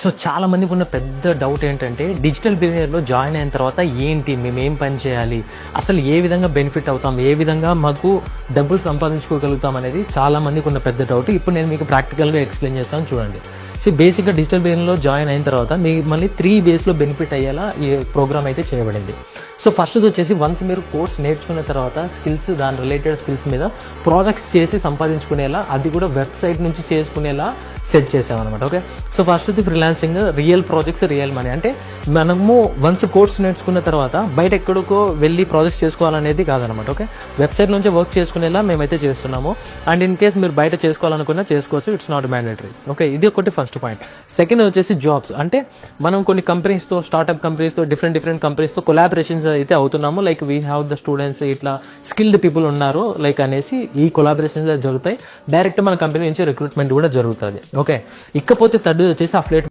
So చాలా మందికి ఉన్న పెద్ద డౌట్ ఏంటంటే డిజిటల్ బిహేవియర్లో జాయిన్ అయిన తర్వాత ఏంటి, మేము ఏం పని చేయాలి, అసలు ఏ విధంగా బెనిఫిట్ అవుతాం, ఏ విధంగా మాకు డబ్బులు సంపాదించుకోగలుగుతాం అనేది చాలా మందికి ఉన్న పెద్ద డౌట్. ఇప్పుడు నేను మీకు ప్రాక్టికల్గా ఎక్స్ప్లెయిన్ చేస్తాను, చూడండి. సో బేసిక్గా డిజిటల్ బిహేవియర్లో జాయిన్ అయిన తర్వాత మీకు మళ్ళీ 3 వేస్లో బెనిఫిట్ అయ్యేలా ఈ ప్రోగ్రామ్ అయితే చేయబడింది. సో ఫస్ట్ది వచ్చేసి వన్స్ మీరు కోర్స్ నేర్చుకున్న తర్వాత స్కిల్స్, దాని రిలేటెడ్ స్కిల్స్ మీద ప్రాజెక్ట్స్ చేసి సంపాదించుకునేలా, అది కూడా వెబ్సైట్ నుంచి చేసుకునేలా సెట్ చేసామన్నమాట. ఓకే, సో ఫస్ట్ది freelancing, real projects, real money. అంటే మనము వన్స్ కోర్స్ నేర్చుకున్న తర్వాత బయట ఎక్కడికో వెళ్ళి ప్రాజెక్ట్స్ చేసుకోవాలనేది కాదనమాట. ఓకే, వెబ్సైట్ నుంచి వర్క్ చేసుకునేలా మేమైతే చేస్తున్నాము. అండ్ ఇన్ కేస్ మీరు బయట చేసుకోవాలనుకున్నా చేసుకోవచ్చు, ఇట్స్ నాట్ మ్యాండేటరీ. ఓకే, ఇది ఒకటి ఫస్ట్ పాయింట్. సెకండ్ వచ్చేసి జాబ్స్. అంటే మనం కొన్ని కంపెనీస్తో, స్టార్ట్అప్ కంపెనీస్తో, డిఫరెంట్ కంపెనీస్తో కొలాబరేషన్స్ అయితే అవుతున్నాము. Like we have the students, ఇట్లా స్కిల్డ్ పీపుల్ ఉన్నారు లైక్ అనేసి ఈ కొలాబరేషన్స్ జరుగుతాయి. డైరెక్ట్ మన కంపెనీ నుంచి రిక్రూట్మెంట్ కూడా జరుగుతుంది. ఓకే, ఇకపోతే థర్డ్ వచ్చేసి అఫిలియేట్